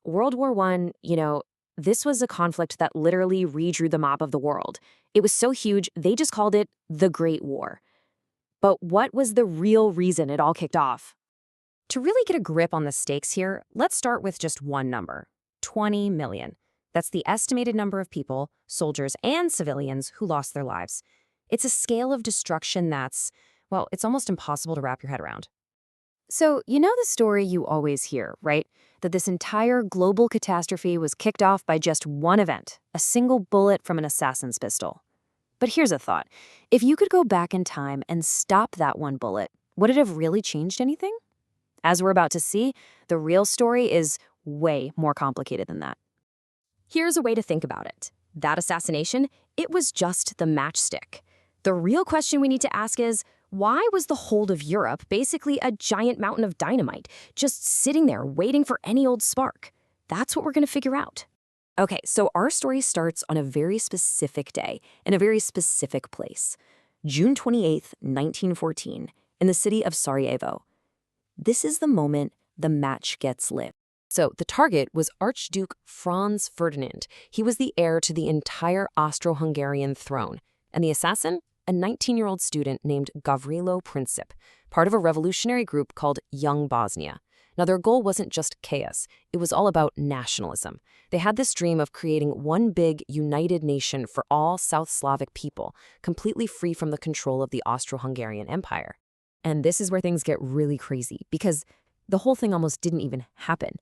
World War I, this was a conflict that literally redrew the map of the world. It was so huge, they just called it the Great War. But what was the real reason it all kicked off? To really get a grip on the stakes here, let's start with just one number: 20 million. That's the estimated number of people, soldiers and civilians, who lost their lives. It's a scale of destruction that's, well, it's almost impossible to wrap your head around. So, you know the story you always hear, right? That this entire global catastrophe was kicked off by just one event, a single bullet from an assassin's pistol. But here's a thought. If you could go back in time and stop that one bullet, would it have really changed anything? As we're about to see, the real story is way more complicated than that. Here's a way to think about it. That assassination, it was just the matchstick. The real question we need to ask is, why was the whole of Europe basically a giant mountain of dynamite, just sitting there waiting for any old spark? That's what we're going to figure out. Okay, so our story starts on a very specific day, in a very specific place. June 28th, 1914, in the city of Sarajevo. This is the moment the match gets lit. So the target was Archduke Franz Ferdinand. He was the heir to the entire Austro-Hungarian throne. And the assassin? A 19-year-old student named Gavrilo Princip, part of a revolutionary group called Young Bosnia. Now, their goal wasn't just chaos. It was all about nationalism. They had this dream of creating one big, united nation for all South Slavic people, completely free from the control of the Austro-Hungarian Empire. And this is where things get really crazy, because the whole thing almost didn't even happen.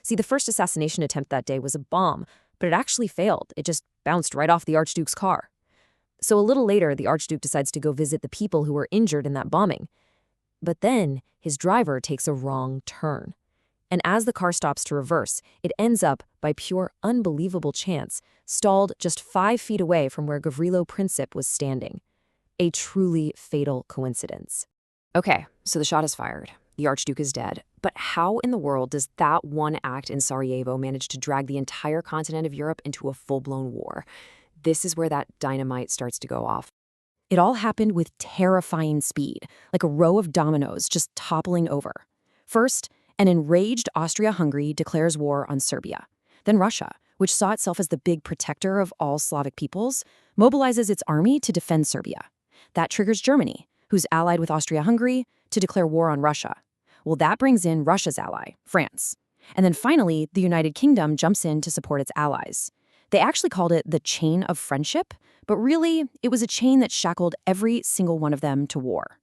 See, the first assassination attempt that day was a bomb, but it actually failed. It just bounced right off the Archduke's car. So a little later, the Archduke decides to go visit the people who were injured in that bombing. But then, his driver takes a wrong turn. And as the car stops to reverse, it ends up, by pure unbelievable chance, stalled just 5 feet away from where Gavrilo Princip was standing. A truly fatal coincidence. Okay, so the shot is fired. The Archduke is dead. But how in the world does that one act in Sarajevo manage to drag the entire continent of Europe into a full-blown war? This is where that dynamite starts to go off. It all happened with terrifying speed, like a row of dominoes just toppling over. First, an enraged Austria-Hungary declares war on Serbia. Then Russia, which saw itself as the big protector of all Slavic peoples, mobilizes its army to defend Serbia. That triggers Germany, who's allied with Austria-Hungary, to declare war on Russia. Well, that brings in Russia's ally, France. And then finally, the United Kingdom jumps in to support its allies. They actually called it the chain of friendship, but really, it was a chain that shackled every single one of them to war.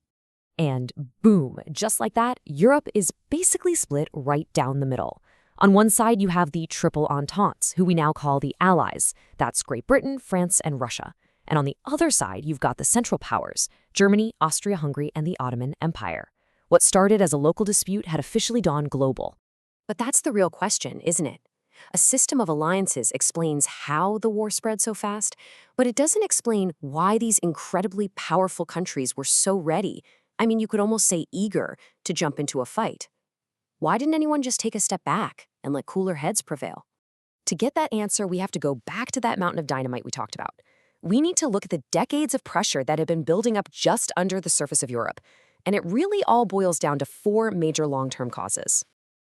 And boom, just like that, Europe is basically split right down the middle. On one side, you have the Triple Entente, who we now call the Allies. That's Great Britain, France, and Russia. And on the other side, you've got the Central Powers, Germany, Austria-Hungary, and the Ottoman Empire. What started as a local dispute had officially gone global. But that's the real question, isn't it? A system of alliances explains how the war spread so fast, but it doesn't explain why these incredibly powerful countries were so ready, I mean, you could almost say eager, to jump into a fight. Why didn't anyone just take a step back and let cooler heads prevail? To get that answer, we have to go back to that mountain of dynamite we talked about. We need to look at the decades of pressure that had been building up just under the surface of Europe. And it really all boils down to 4 major long-term causes.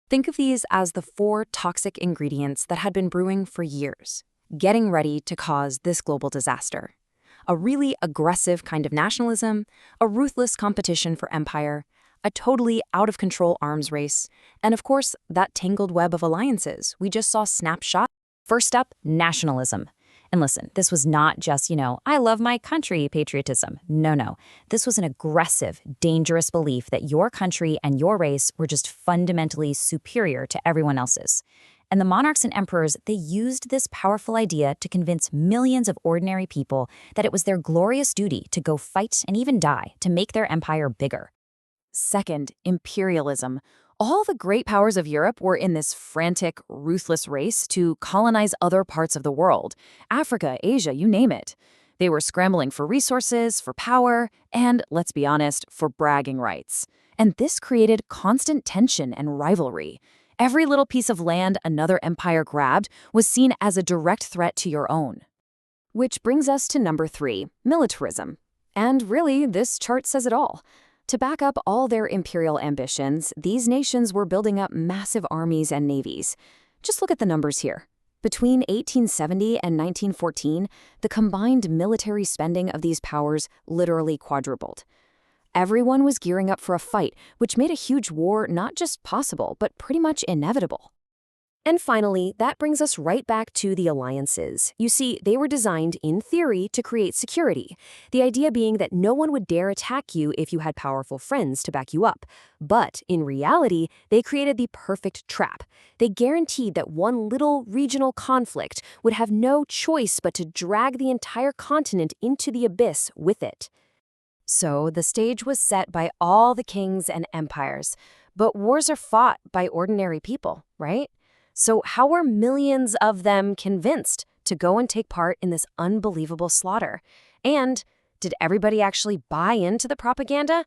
Think of these as the 4 toxic ingredients that had been brewing for years, getting ready to cause this global disaster. A really aggressive kind of nationalism, a ruthless competition for empire, a totally out-of-control arms race, and of course, that tangled web of alliances we just saw snapshot. First up, nationalism. And listen, this was not just, I love my country patriotism. No. This was an aggressive, dangerous belief that your country and your race were just fundamentally superior to everyone else's. And the monarchs and emperors, they used this powerful idea to convince millions of ordinary people that it was their glorious duty to go fight and even die to make their empire bigger. Second, imperialism. All the great powers of Europe were in this frantic, ruthless race to colonize other parts of the world. Africa, Asia, you name it. They were scrambling for resources, for power, and, let's be honest, for bragging rights. And this created constant tension and rivalry. Every little piece of land another empire grabbed was seen as a direct threat to your own. Which brings us to number 3, militarism. And really, this chart says it all. To back up all their imperial ambitions, these nations were building up massive armies and navies. Just look at the numbers here. Between 1870 and 1914, the combined military spending of these powers literally quadrupled. Everyone was gearing up for a fight, which made a huge war not just possible, but pretty much inevitable. And finally, that brings us right back to the alliances. You see, they were designed, in theory, to create security. The idea being that no one would dare attack you if you had powerful friends to back you up. But, in reality, they created the perfect trap. They guaranteed that one little regional conflict would have no choice but to drag the entire continent into the abyss with it. So, the stage was set by all the kings and empires. But wars are fought by ordinary people, right? So how were millions of them convinced to go and take part in this unbelievable slaughter? And did everybody actually buy into the propaganda?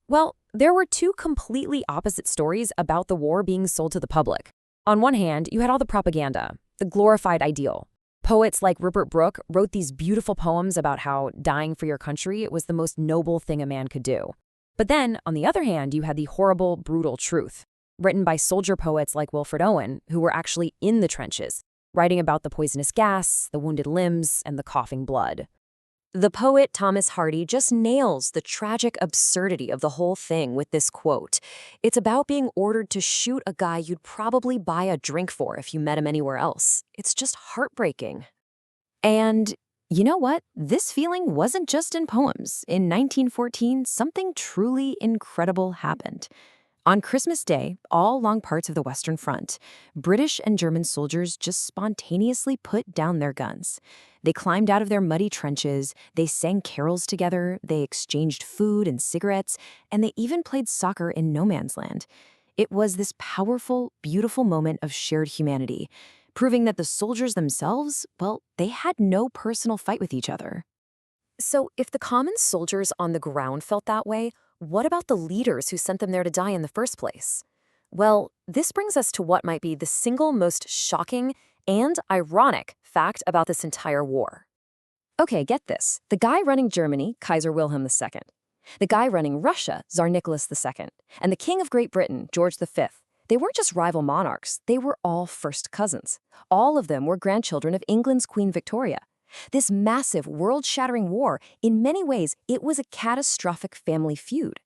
Well, there were two completely opposite stories about the war being sold to the public. On one hand, you had all the propaganda, the glorified ideal. Poets like Rupert Brooke wrote these beautiful poems about how dying for your country was the most noble thing a man could do. But then, on the other hand, you had the horrible, brutal truth, written by soldier poets like Wilfred Owen, who were actually in the trenches, writing about the poisonous gas, the wounded limbs, and the coughing blood. The poet Thomas Hardy just nails the tragic absurdity of the whole thing with this quote. It's about being ordered to shoot a guy you'd probably buy a drink for if you met him anywhere else. It's just heartbreaking. And you know what? This feeling wasn't just in poems. In 1914, something truly incredible happened. On Christmas Day, all along parts of the Western Front, British and German soldiers just spontaneously put down their guns. They climbed out of their muddy trenches, they sang carols together, they exchanged food and cigarettes, and they even played soccer in no man's land. It was this powerful, beautiful moment of shared humanity, proving that the soldiers themselves, well, they had no personal fight with each other. So if the common soldiers on the ground felt that way, what about the leaders who sent them there to die in the first place? Well, this brings us to what might be the single most shocking and ironic fact about this entire war. Okay, get this. The guy running Germany, Kaiser Wilhelm II. The guy running Russia, Tsar Nicholas II. And the King of Great Britain, George V. They weren't just rival monarchs, they were all first cousins. All of them were grandchildren of England's Queen Victoria. This massive, world-shattering war, in many ways, it was a catastrophic family feud.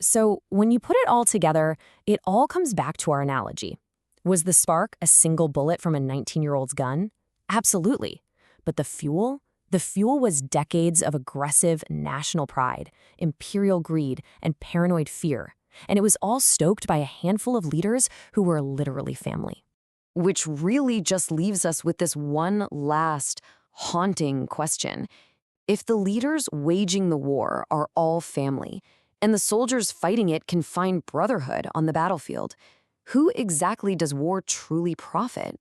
So, when you put it all together, it all comes back to our analogy. Was the spark a single bullet from a 19-year-old's gun? Absolutely. But the fuel? The fuel was decades of aggressive national pride, imperial greed, and paranoid fear. And it was all stoked by a handful of leaders who were literally family. Which really just leaves us with this one last haunting question. If the leaders waging the war are all family, and the soldiers fighting it can find brotherhood on the battlefield, who exactly does war truly profit?